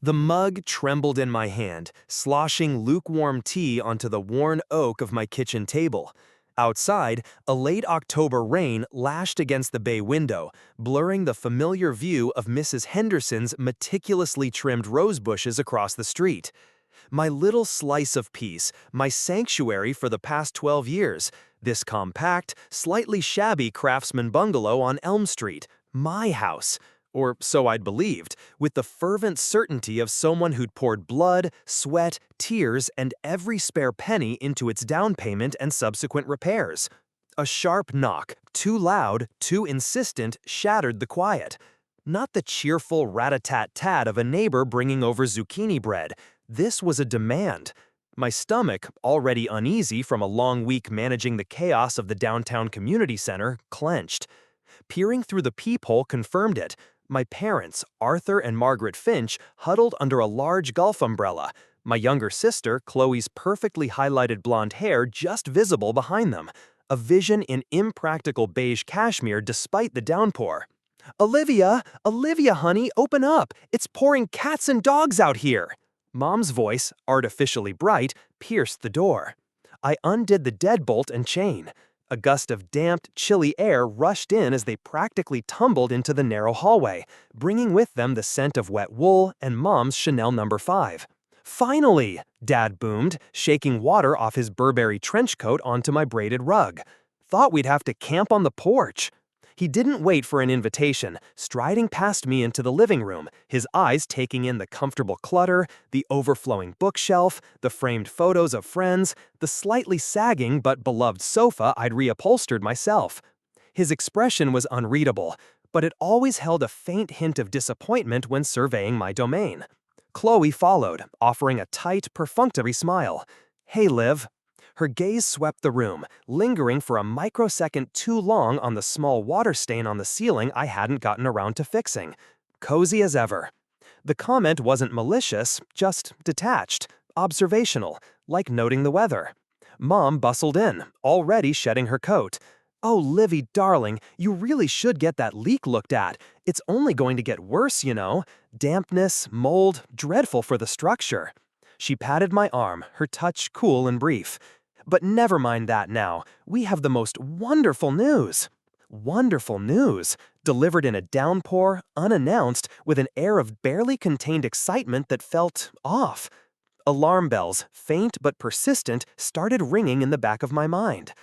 The mug trembled in my hand, sloshing lukewarm tea onto the worn oak of my kitchen table. Outside, a late October rain lashed against the bay window, blurring the familiar view of Mrs. Henderson's meticulously trimmed rose bushes across the street. My little slice of peace, my sanctuary for the past 12 years, this compact, slightly shabby craftsman bungalow on Elm Street, my house. Or so I'd believed, with the fervent certainty of someone who'd poured blood, sweat, tears, and every spare penny into its down payment and subsequent repairs. A sharp knock, too loud, too insistent, shattered the quiet. Not the cheerful rat-a-tat-tat of a neighbor bringing over zucchini bread. This was a demand. My stomach, already uneasy from a long week managing the chaos of the downtown community center, clenched. Peering through the peephole confirmed it. My parents, Arthur and Margaret Finch, huddled under a large golf umbrella. My younger sister, Chloe's perfectly highlighted blonde hair just visible behind them. A vision in impractical beige cashmere despite the downpour. "Olivia! Olivia, honey, open up! It's pouring cats and dogs out here!" Mom's voice, artificially bright, pierced the door. I undid the deadbolt and chain. A gust of damp, chilly air rushed in as they practically tumbled into the narrow hallway, bringing with them the scent of wet wool and Mom's Chanel No. 5. "Finally!" Dad boomed, shaking water off his Burberry trench coat onto my braided rug. "Thought we'd have to camp on the porch." He didn't wait for an invitation, striding past me into the living room, his eyes taking in the comfortable clutter, the overflowing bookshelf, the framed photos of friends, the slightly sagging but beloved sofa I'd reupholstered myself. His expression was unreadable, but it always held a faint hint of disappointment when surveying my domain. Chloe followed, offering a tight, perfunctory smile. "Hey, Liv." Her gaze swept the room, lingering for a microsecond too long on the small water stain on the ceiling I hadn't gotten around to fixing. Cozy as ever. The comment wasn't malicious, just detached, observational, like noting the weather. Mom bustled in, already shedding her coat. "Oh, Livy, darling, you really should get that leak looked at. It's only going to get worse, you know. Dampness, mold, dreadful for the structure." She patted my arm, her touch cool and brief. "But never mind that now. We have the most wonderful news." Wonderful news, delivered in a downpour, unannounced, with an air of barely contained excitement that felt off. Alarm bells, faint but persistent, started ringing in the back of my mind.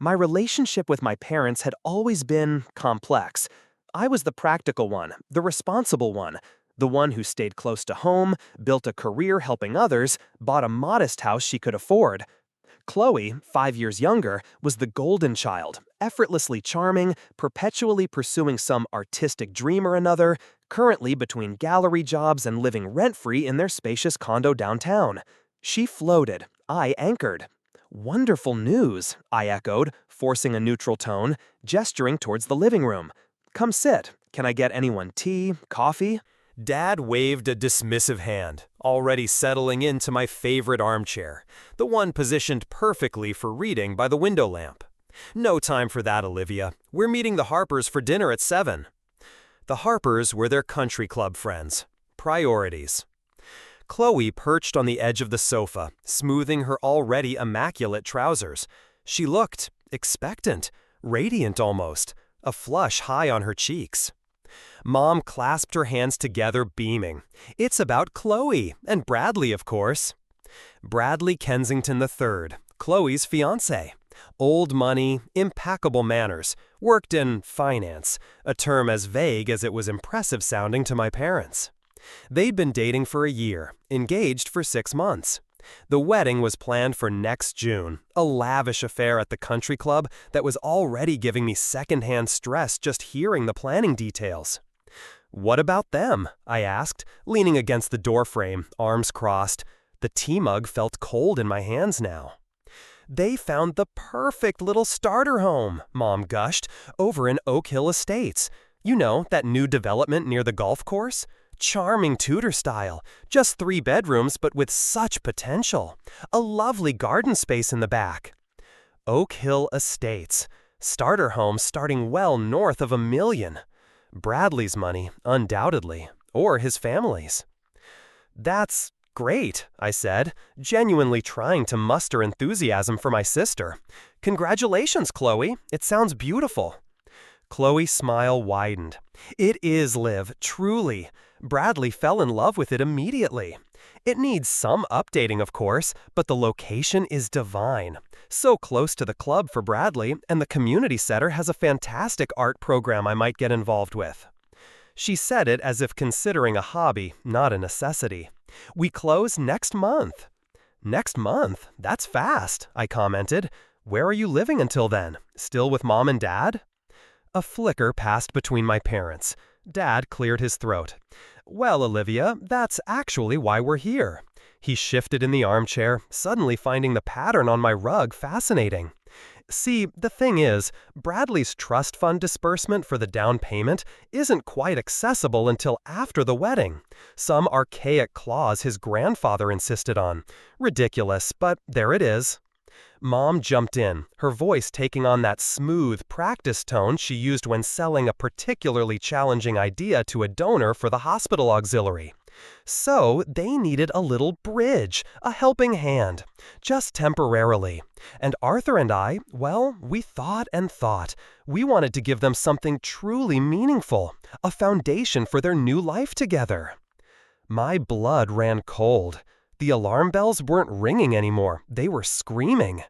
My relationship with my parents had always been complex. I was the practical one, the responsible one, the one who stayed close to home, built a career helping others, bought a modest house she could afford. Chloe, 5 years younger, was the golden child, effortlessly charming, perpetually pursuing some artistic dream or another, currently between gallery jobs and living rent-free in their spacious condo downtown. She floated, I anchored. "Wonderful news," I echoed, forcing a neutral tone, gesturing towards the living room. "Come sit. Can I get anyone tea, coffee?" Dad waved a dismissive hand, already settling into my favorite armchair, the one positioned perfectly for reading by the window lamp. "No time for that, Olivia. We're meeting the Harpers for dinner at 7. The Harpers were their country club friends. Priorities. Chloe perched on the edge of the sofa, smoothing her already immaculate trousers. She looked expectant, radiant almost, a flush high on her cheeks. Mom clasped her hands together, beaming. "It's about Chloe, and Bradley, of course." Bradley Kensington III, Chloe's fiancé. Old money, impeccable manners, worked in finance, a term as vague as it was impressive sounding to my parents. They'd been dating for a year, engaged for 6 months. The wedding was planned for next June, a lavish affair at the country club that was already giving me secondhand stress just hearing the planning details. "What about them?" I asked, leaning against the doorframe, arms crossed. The tea mug felt cold in my hands now. "They found the perfect little starter home," Mom gushed, "over in Oak Hill Estates. You know, that new development near the golf course? Charming Tudor style, just 3 bedrooms but with such potential. A lovely garden space in the back." Oak Hill Estates. Starter homes starting well north of $1 million. Bradley's money, undoubtedly, or his family's. That's great, I said, genuinely trying to muster enthusiasm for my sister. Congratulations, Chloe. It sounds beautiful. Chloe's smile widened. It is, Liv, truly. Bradley fell in love with it immediately. It needs some updating, of course, but the location is divine. So close to the club for Bradley, and the community center has a fantastic art program I might get involved with. She said it as if considering a hobby, not a necessity. We close next month. Next month? That's fast, I commented. Where are you living until then? Still with Mom and Dad? A flicker passed between my parents. Dad cleared his throat. Well, Olivia, that's actually why we're here. He shifted in the armchair, suddenly finding the pattern on my rug fascinating. See, the thing is, Bradley's trust fund disbursement for the down payment isn't quite accessible until after the wedding. Some archaic clause his grandfather insisted on. Ridiculous, but there it is. Mom jumped in, her voice taking on that smooth, practice tone she used when selling a particularly challenging idea to a donor for the hospital auxiliary. So they needed a little bridge, a helping hand, just temporarily. And Arthur and I, well, we thought and thought. We wanted to give them something truly meaningful, a foundation for their new life together. My blood ran cold. The alarm bells weren't ringing anymore, they were screaming.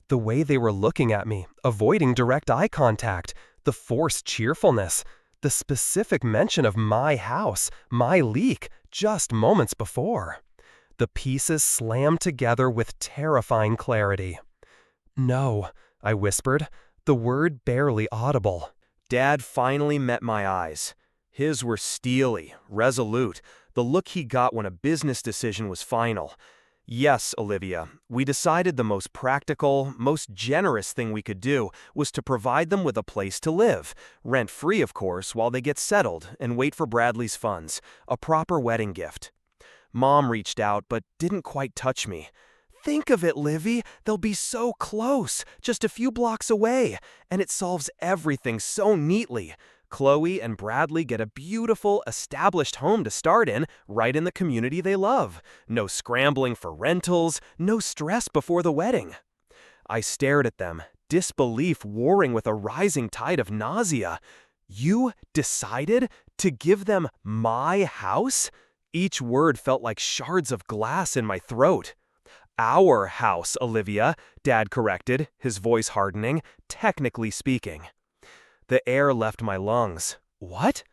The way they were looking at me, avoiding direct eye contact, the forced cheerfulness, the specific mention of my house, my leak, just moments before. The pieces slammed together with terrifying clarity. No, I whispered, the word barely audible. Dad finally met my eyes. His were steely, resolute, the look he got when a business decision was final. Yes, Olivia, we decided the most practical, most generous thing we could do was to provide them with a place to live, rent-free, of course, while they get settled and wait for Bradley's funds, a proper wedding gift. Mom reached out but didn't quite touch me. Think of it, Livy, they'll be so close, just a few blocks away, and it solves everything so neatly. Chloe and Bradley get a beautiful, established home to start in, right in the community they love. No scrambling for rentals, no stress before the wedding. I stared at them, disbelief warring with a rising tide of nausea. You decided to give them my house? Each word felt like shards of glass in my throat. Our house, Olivia, Dad corrected, his voice hardening, technically speaking. The air left my lungs. What?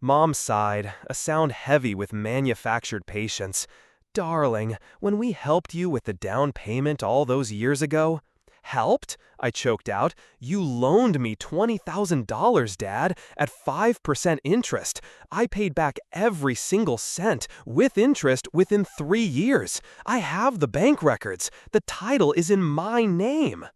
Mom sighed, a sound heavy with manufactured patience. Darling, when we helped you with the down payment all those years ago... Helped? I choked out. You loaned me $20,000, Dad, at 5% interest. I paid back every single cent, with interest, within 3 years. I have the bank records. The title is in my name.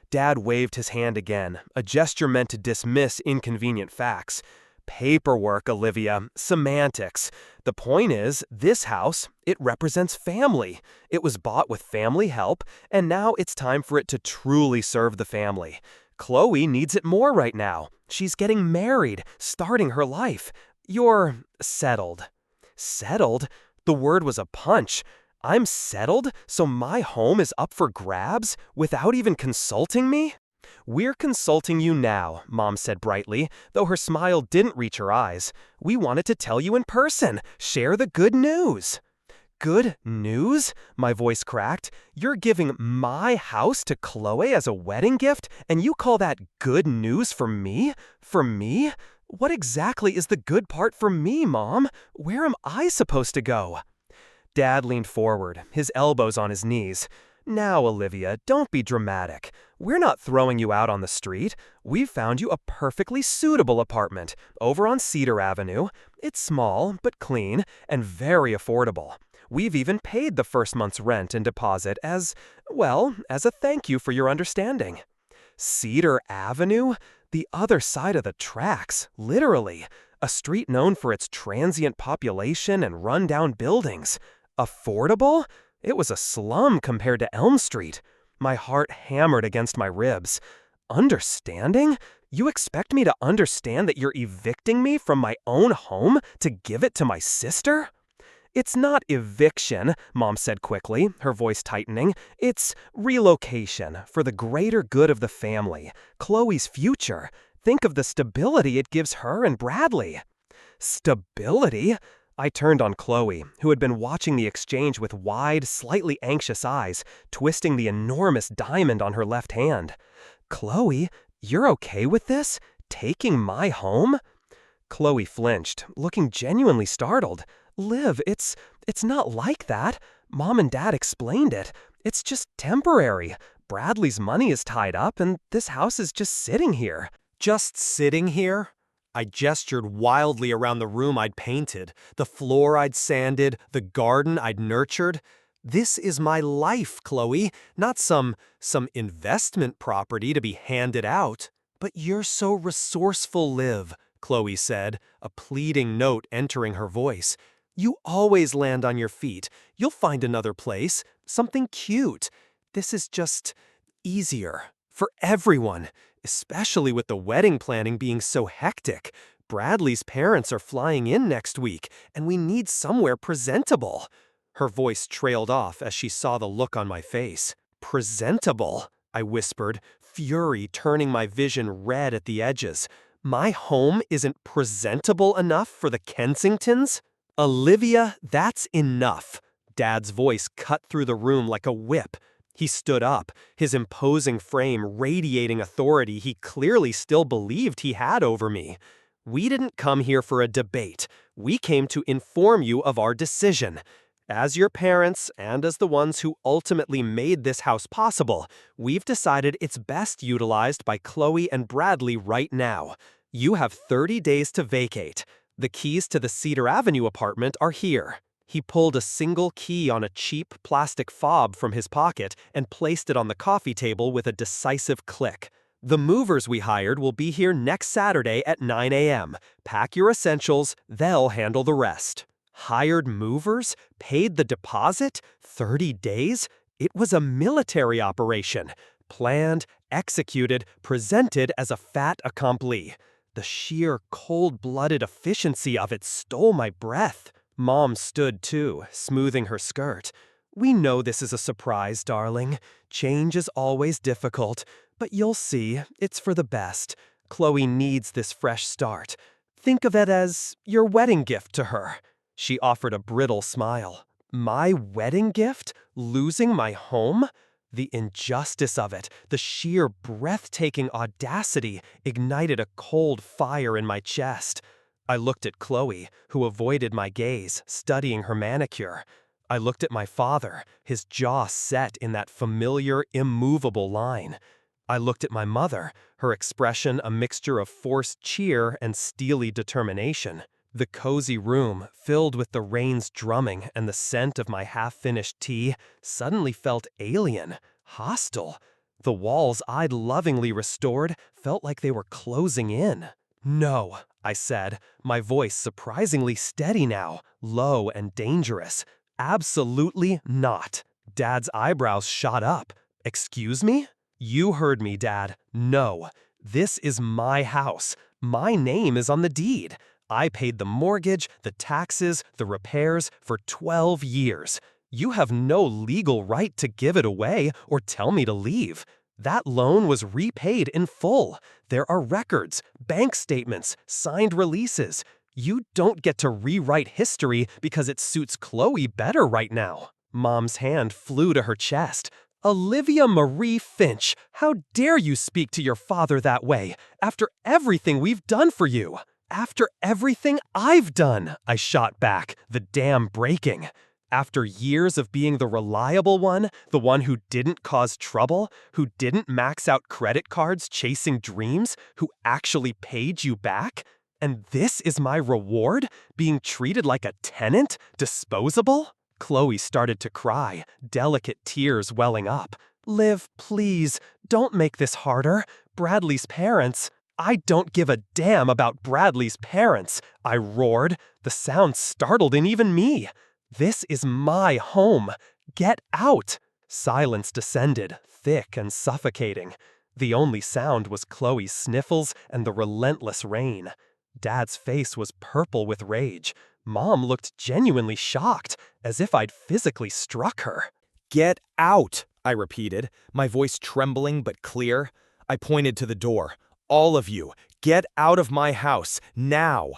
Dad waved his hand again, a gesture meant to dismiss inconvenient facts. Paperwork, Olivia, semantics. The point is, this house, it represents family. It was bought with family help, and now it's time for it to truly serve the family. Chloe needs it more right now. She's getting married, starting her life. You're settled. Settled? The word was a punch. I'm settled, so my home is up for grabs, without even consulting me? We're consulting you now, Mom said brightly, though her smile didn't reach her eyes. We wanted to tell you in person, share the good news. Good news? My voice cracked. You're giving my house to Chloe as a wedding gift, and you call that good news for me? For me? What exactly is the good part for me, Mom? Where am I supposed to go? Dad leaned forward, his elbows on his knees. Now, Olivia, don't be dramatic. We're not throwing you out on the street. We've found you a perfectly suitable apartment over on Cedar Avenue. It's small, but clean, and very affordable. We've even paid the first month's rent and deposit as a thank you for your understanding. Cedar Avenue? The other side of the tracks, literally. A street known for its transient population and run-down buildings. Affordable? It was a slum compared to Elm Street. My heart hammered against my ribs. Understanding? You expect me to understand that you're evicting me from my own home to give it to my sister? It's not eviction, Mom said quickly, her voice tightening. It's relocation for the greater good of the family, Chloe's future. Think of the stability it gives her and Bradley. Stability? I turned on Chloe, who had been watching the exchange with wide, slightly anxious eyes, twisting the enormous diamond on her left hand. Chloe, you're okay with this? Taking my home? Chloe flinched, looking genuinely startled. Liv, it's not like that. Mom and Dad explained it. It's just temporary. Bradley's money is tied up, and this house is just sitting here. Just sitting here? I gestured wildly around the room I'd painted, the floor I'd sanded, the garden I'd nurtured. This is my life, Chloe, not some investment property to be handed out. But you're so resourceful, Liv, Chloe said, a pleading note entering her voice. You always land on your feet. You'll find another place, something cute. This is just easier for everyone, especially with the wedding planning being so hectic. Bradley's parents are flying in next week, and we need somewhere presentable. Her voice trailed off as she saw the look on my face. Presentable, I whispered, fury turning my vision red at the edges. My home isn't presentable enough for the Kensingtons? Olivia, that's enough. Dad's voice cut through the room like a whip. He stood up, his imposing frame radiating authority he clearly still believed he had over me. We didn't come here for a debate. We came to inform you of our decision. As your parents, and as the ones who ultimately made this house possible, we've decided it's best utilized by Chloe and Bradley right now. You have 30 days to vacate. The keys to the Cedar Avenue apartment are here. He pulled a single key on a cheap plastic fob from his pocket and placed it on the coffee table with a decisive click. The movers we hired will be here next Saturday at 9 a.m. Pack your essentials, they'll handle the rest. Hired movers? Paid the deposit? 30 days? It was a military operation. Planned, executed, presented as a fait accompli. The sheer cold-blooded efficiency of it stole my breath. Mom stood too, smoothing her skirt. We know this is a surprise, darling. Change is always difficult, but you'll see, it's for the best. Chloe needs this fresh start. Think of it as your wedding gift to her. She offered a brittle smile. My wedding gift? Losing my home? The injustice of it, the sheer breathtaking audacity, ignited a cold fire in my chest. I looked at Chloe, who avoided my gaze, studying her manicure. I looked at my father, his jaw set in that familiar, immovable line. I looked at my mother, her expression a mixture of forced cheer and steely determination. The cozy room, filled with the rain's drumming and the scent of my half-finished tea, suddenly felt alien, hostile. The walls I'd lovingly restored felt like they were closing in. No, I said, my voice surprisingly steady now, low and dangerous. Absolutely not. Dad's eyebrows shot up. Excuse me? You heard me, Dad. No. This is my house. My name is on the deed. I paid the mortgage, the taxes, the repairs for 12 years. You have no legal right to give it away or tell me to leave. That loan was repaid in full. There are records, bank statements, signed releases. You don't get to rewrite history because it suits Chloe better right now. Mom's hand flew to her chest. Olivia Marie Finch, how dare you speak to your father that way, after everything we've done for you? After everything I've done, I shot back, the dam breaking. After years of being the reliable one, the one who didn't cause trouble, who didn't max out credit cards chasing dreams, who actually paid you back? And this is my reward? Being treated like a tenant? Disposable? Chloe started to cry, delicate tears welling up. Liv, please, don't make this harder. Bradley's parents... I don't give a damn about Bradley's parents, I roared. The sound startled in even me. This is my home. Get out. Silence descended, thick and suffocating. The only sound was Chloe's sniffles and the relentless rain. Dad's face was purple with rage. Mom looked genuinely shocked, as if I'd physically struck her. Get out, I repeated, my voice trembling but clear. I pointed to the door. All of you, get out of my house, now.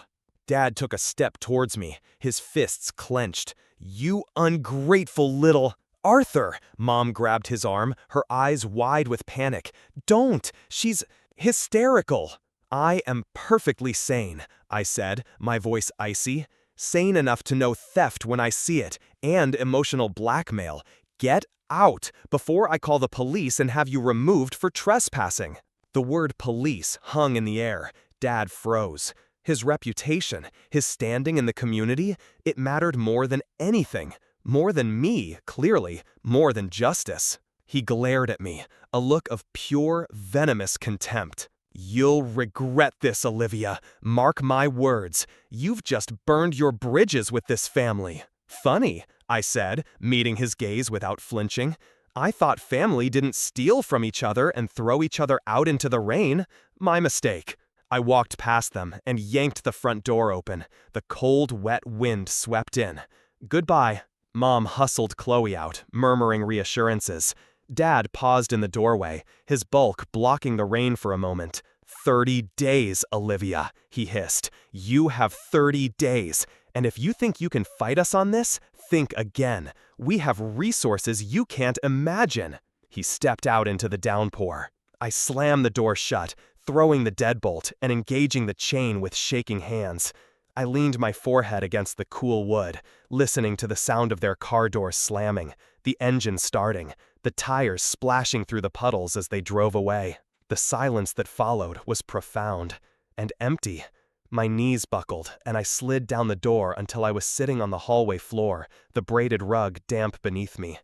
Dad took a step towards me, his fists clenched. You ungrateful little... Arthur! Mom grabbed his arm, her eyes wide with panic. Don't! She's hysterical. I am perfectly sane, I said, my voice icy. Sane enough to know theft when I see it, and emotional blackmail. Get out before I call the police and have you removed for trespassing. The word police hung in the air. Dad froze. His reputation, his standing in the community, it mattered more than anything. More than me, clearly, more than justice. He glared at me, a look of pure, venomous contempt. You'll regret this, Olivia. Mark my words. You've just burned your bridges with this family. Funny, I said, meeting his gaze without flinching. I thought family didn't steal from each other and throw each other out into the rain. My mistake. I walked past them and yanked the front door open. The cold, wet wind swept in. Goodbye. Mom hustled Chloe out, murmuring reassurances. Dad paused in the doorway, his bulk blocking the rain for a moment. 30 days, Olivia, he hissed. You have 30 days. And if you think you can fight us on this, think again. We have resources you can't imagine. He stepped out into the downpour. I slammed the door shut, throwing the deadbolt and engaging the chain with shaking hands. I leaned my forehead against the cool wood, listening to the sound of their car doors slamming, the engine starting, the tires splashing through the puddles as they drove away. The silence that followed was profound and empty. My knees buckled, and I slid down the door until I was sitting on the hallway floor, the braided rug damp beneath me.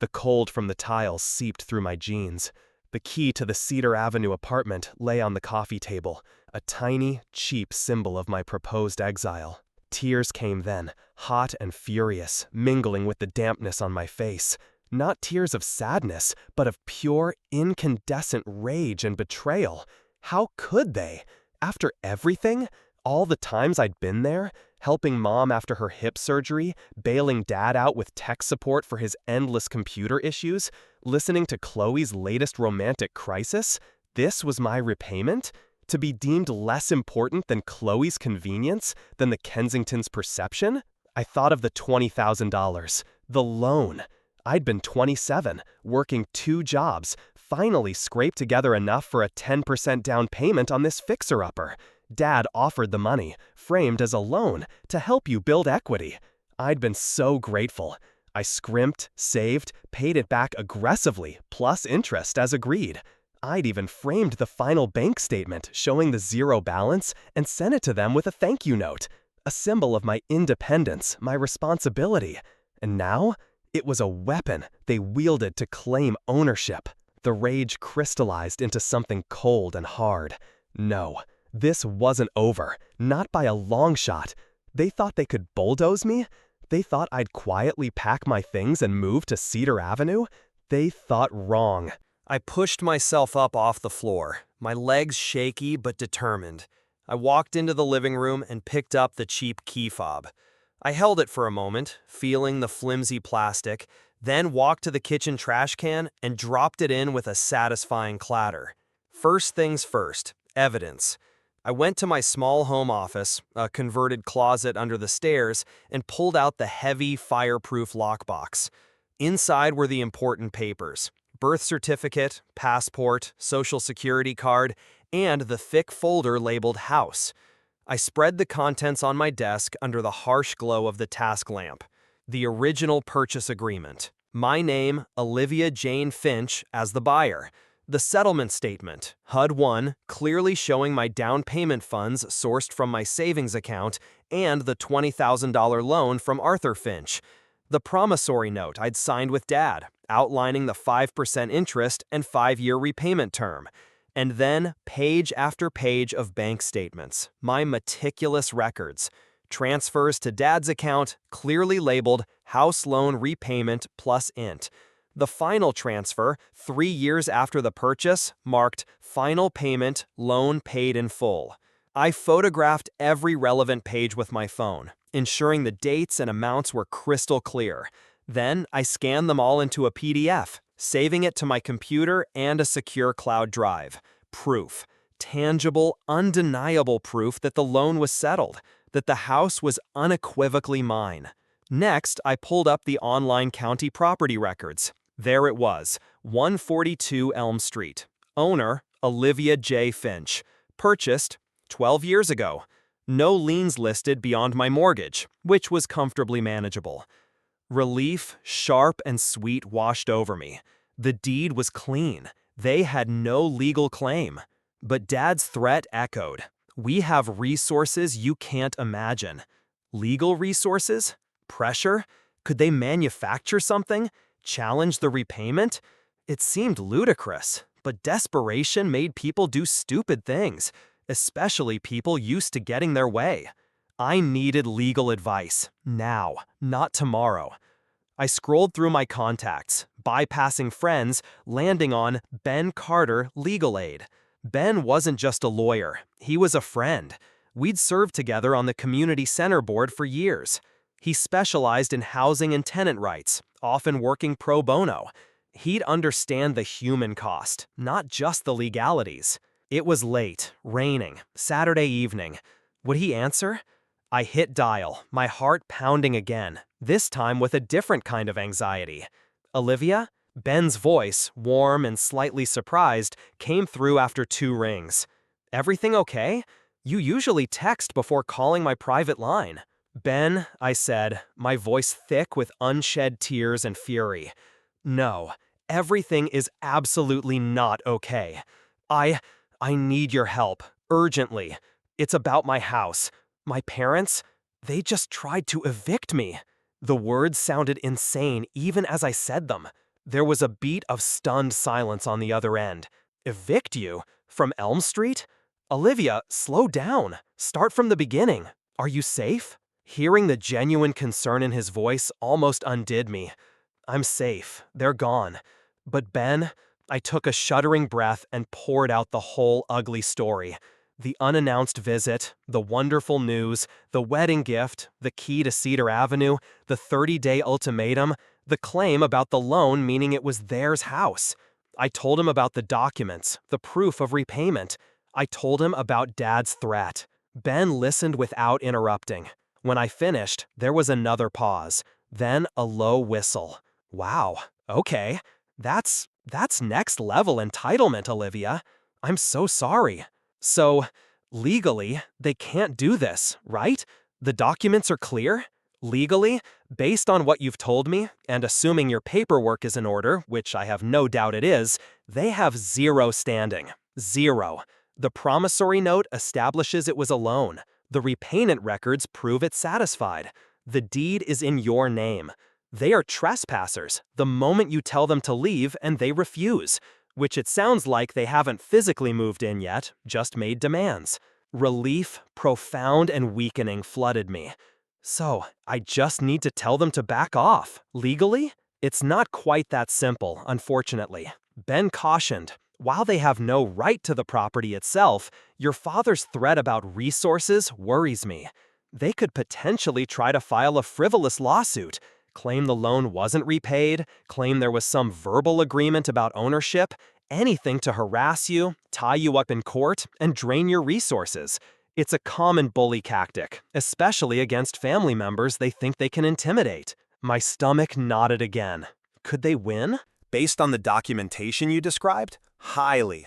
The cold from the tiles seeped through my jeans. The key to the Cedar Avenue apartment lay on the coffee table, a tiny, cheap symbol of my proposed exile. Tears came then, hot and furious, mingling with the dampness on my face. Not tears of sadness, but of pure, incandescent rage and betrayal. How could they? After everything? All the times I'd been there, helping Mom after her hip surgery, bailing Dad out with tech support for his endless computer issues, listening to Chloe's latest romantic crisis? This was my repayment? To be deemed less important than Chloe's convenience, than the Kensington's perception? I thought of the $20,000, the loan. I'd been 27, working 2 jobs, finally scraped together enough for a 10% down payment on this fixer-upper. Dad offered the money, framed as a loan, to help you build equity. I'd been so grateful. I scrimped, saved, paid it back aggressively, plus interest as agreed. I'd even framed the final bank statement showing the zero balance and sent it to them with a thank you note, a symbol of my independence, my responsibility. And now, it was a weapon they wielded to claim ownership. The rage crystallized into something cold and hard. No, this wasn't over, not by a long shot. They thought they could bulldoze me? They thought I'd quietly pack my things and move to Cedar Avenue? They thought wrong. I pushed myself up off the floor, my legs shaky but determined. I walked into the living room and picked up the cheap key fob. I held it for a moment, feeling the flimsy plastic, then walked to the kitchen trash can and dropped it in with a satisfying clatter. First things first, evidence. I went to my small home office, a converted closet under the stairs, and pulled out the heavy, fireproof lockbox. Inside were the important papers: birth certificate, passport, social security card, and the thick folder labeled house. I spread the contents on my desk under the harsh glow of the task lamp. The original purchase agreement. My name, Olivia Jane Finch, as the buyer. The settlement statement, HUD-1, clearly showing my down payment funds sourced from my savings account and the $20,000 loan from Arthur Finch. The promissory note I'd signed with Dad, outlining the 5% interest and 5-year repayment term. And then page after page of bank statements, my meticulous records. Transfers to Dad's account, clearly labeled house loan repayment plus int. The final transfer, 3 years after the purchase, marked final payment, loan paid in full. I photographed every relevant page with my phone, ensuring the dates and amounts were crystal clear. Then I scanned them all into a PDF, saving it to my computer and a secure cloud drive. Proof. Tangible, undeniable proof that the loan was settled, that the house was unequivocally mine. Next, I pulled up the online county property records. There it was, 142 Elm Street. Owner, Olivia J. Finch. Purchased 12 years ago. No liens listed beyond my mortgage, which was comfortably manageable. Relief, sharp and sweet, washed over me. The deed was clean. They had no legal claim. But Dad's threat echoed. We have resources you can't imagine. Legal resources? Pressure? Could they manufacture something? Challenge the repayment? It seemed ludicrous, but desperation made people do stupid things, especially people used to getting their way. I needed legal advice, now, not tomorrow. I scrolled through my contacts, bypassing friends, landing on Ben Carter Legal Aid. Ben wasn't just a lawyer, he was a friend. We'd served together on the community center board for years. He specialized in housing and tenant rights, often working pro bono. He'd understand the human cost, not just the legalities. It was late, raining, Saturday evening. Would he answer? I hit dial, my heart pounding again, this time with a different kind of anxiety. Olivia? Ben's voice, warm and slightly surprised, came through after 2 rings. Everything okay? You usually text before calling my private line. Ben, I said, my voice thick with unshed tears and fury. No, everything is absolutely not okay. I need your help, urgently. It's about my house. My parents, they just tried to evict me. The words sounded insane even as I said them. There was a beat of stunned silence on the other end. Evict you? From Elm Street? Olivia, slow down. Start from the beginning. Are you safe? Hearing the genuine concern in his voice almost undid me. I'm safe. They're gone. But Ben, I took a shuddering breath and poured out the whole ugly story. The unannounced visit, the wonderful news, the wedding gift, the key to Cedar Avenue, the 30-day ultimatum, the claim about the loan meaning it was theirs house. I told him about the documents, the proof of repayment. I told him about Dad's threat. Ben listened without interrupting. When I finished, there was another pause, then a low whistle. Wow, okay. That's next level entitlement, Olivia. I'm so sorry. So, legally, they can't do this, right? The documents are clear? Legally, based on what you've told me, and assuming your paperwork is in order, which I have no doubt it is, they have 0 standing. 0. The promissory note establishes it was a loan. The repayment records prove it's satisfied. The deed is in your name. They are trespassers the moment you tell them to leave and they refuse, which it sounds like they haven't physically moved in yet, just made demands. Relief, profound and weakening, flooded me. So, I just need to tell them to back off, legally? It's not quite that simple, unfortunately. Ben cautioned, while they have no right to the property itself, your father's threat about resources worries me. They could potentially try to file a frivolous lawsuit, claim the loan wasn't repaid, claim there was some verbal agreement about ownership, anything to harass you, tie you up in court, and drain your resources. It's a common bully tactic, especially against family members they think they can intimidate. My stomach knotted again. Could they win? Based on the documentation you described, highly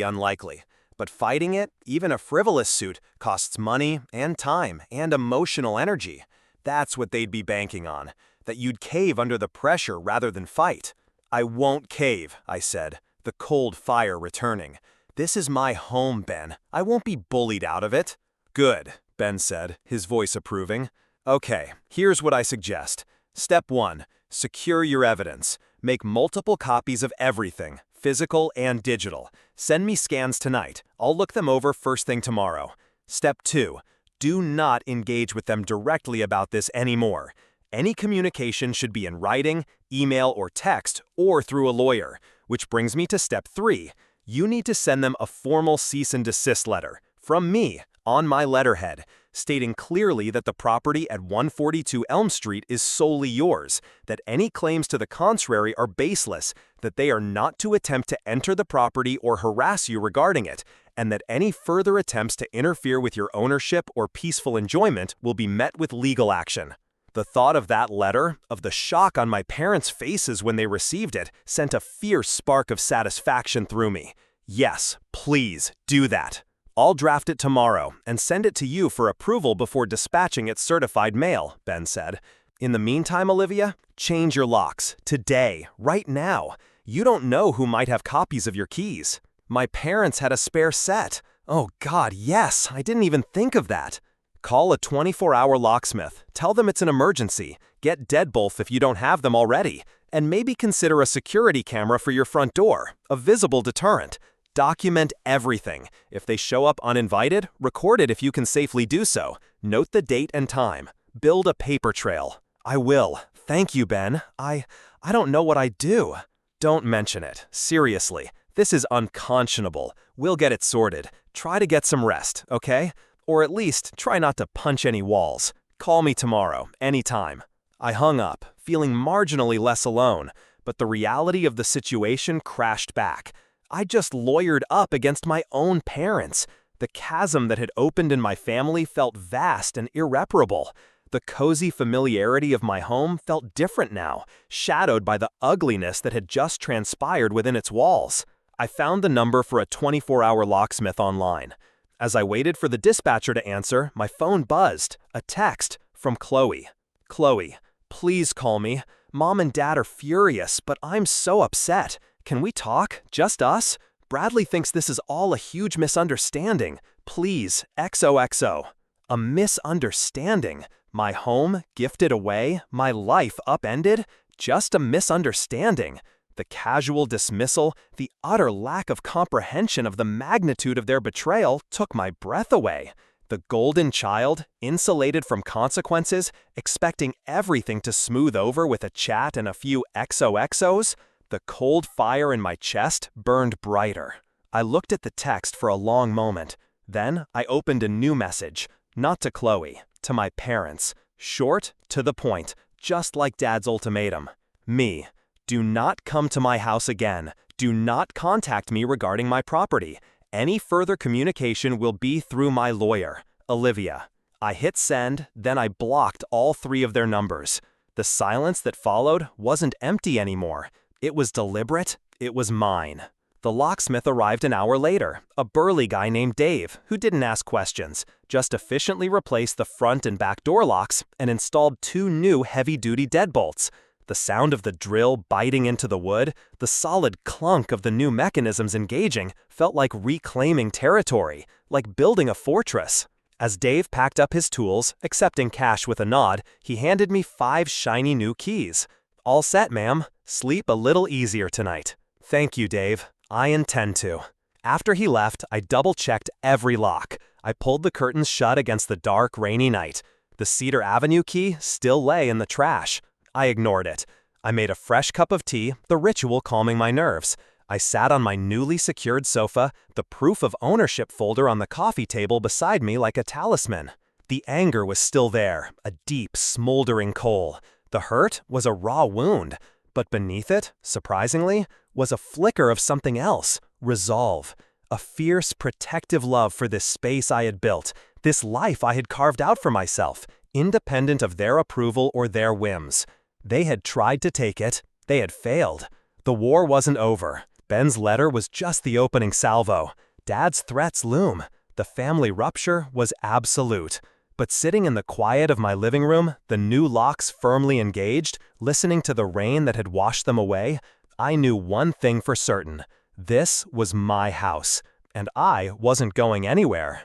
unlikely. But fighting it, even a frivolous suit, costs money and time and emotional energy. That's what they'd be banking on, that you'd cave under the pressure rather than fight. I won't cave, I said, the cold fire returning. This is my home, Ben. I won't be bullied out of it. Good, Ben said, his voice approving. Okay, here's what I suggest. Step 1. Secure your evidence. Make multiple copies of everything, physical and digital. Send me scans tonight. I'll look them over first thing tomorrow. Step 2. Do not engage with them directly about this anymore. Any communication should be in writing, email or text, or through a lawyer. Which brings me to step 3. You need to send them a formal cease and desist letter, from me, on my letterhead. stating clearly that the property at 142 Elm Street is solely yours, that any claims to the contrary are baseless, that they are not to attempt to enter the property or harass you regarding it, and that any further attempts to interfere with your ownership or peaceful enjoyment will be met with legal action. The thought of that letter, of the shock on my parents' faces when they received it, sent a fierce spark of satisfaction through me. Yes, please, do that. I'll draft it tomorrow and send it to you for approval before dispatching its certified mail, Ben said. In the meantime, Olivia, change your locks, today, right now. You don't know who might have copies of your keys. My parents had a spare set. Oh God, yes, I didn't even think of that. Call a 24-hour locksmith, tell them it's an emergency, get deadbolt if you don't have them already, and maybe consider a security camera for your front door, a visible deterrent. Document everything. If they show up uninvited, record it if you can safely do so. Note the date and time. Build a paper trail. I will. Thank you, Ben. I don't know what I'd do. Don't mention it. Seriously. This is unconscionable. We'll get it sorted. Try to get some rest, okay? Or at least, try not to punch any walls. Call me tomorrow, anytime. I hung up, feeling marginally less alone, but the reality of the situation crashed back. I just lawyered up against my own parents. The chasm that had opened in my family felt vast and irreparable. The cozy familiarity of my home felt different now, shadowed by the ugliness that had just transpired within its walls. I found the number for a 24-hour locksmith online. As I waited for the dispatcher to answer, my phone buzzed. A text from Chloe. Chloe, please call me. Mom and Dad are furious, but I'm so upset. Can we talk? Just us? Bradley thinks this is all a huge misunderstanding. Please, XOXO. A misunderstanding? My home gifted away? My life upended? Just a misunderstanding. The casual dismissal, the utter lack of comprehension of the magnitude of their betrayal took my breath away. The golden child, insulated from consequences, expecting everything to smooth over with a chat and a few XOXOs. The cold fire in my chest burned brighter. I looked at the text for a long moment. Then I opened a new message, not to Chloe, to my parents. Short, to the point, just like Dad's ultimatum. Me. Do not come to my house again. Do not contact me regarding my property. Any further communication will be through my lawyer, Olivia. I hit send, then I blocked all 3 of their numbers. The silence that followed wasn't empty anymore. It was deliberate. It was mine. The locksmith arrived an hour later, a burly guy named Dave, who didn't ask questions, just efficiently replaced the front and back door locks and installed 2 new heavy-duty deadbolts. The sound of the drill biting into the wood, the solid clunk of the new mechanisms engaging, felt like reclaiming territory, like building a fortress. As Dave packed up his tools, accepting cash with a nod, he handed me 5 shiny new keys. All set, ma'am. Sleep a little easier tonight. Thank you, Dave. I intend to. After he left, I double-checked every lock. I pulled the curtains shut against the dark, rainy night. The Cedar Avenue key still lay in the trash. I ignored it. I made a fresh cup of tea, the ritual calming my nerves. I sat on my newly secured sofa, the proof of ownership folder on the coffee table beside me like a talisman. The anger was still there, a deep, smoldering coal. The hurt was a raw wound. But beneath it, surprisingly, was a flicker of something else, resolve. A fierce, protective love for this space I had built, this life I had carved out for myself, independent of their approval or their whims. They had tried to take it. They had failed. The war wasn't over. Ben's letter was just the opening salvo. Dad's threats loom. The family rupture was absolute. But sitting in the quiet of my living room, the new locks firmly engaged, listening to the rain that had washed them away, I knew one thing for certain. This was my house, and I wasn't going anywhere.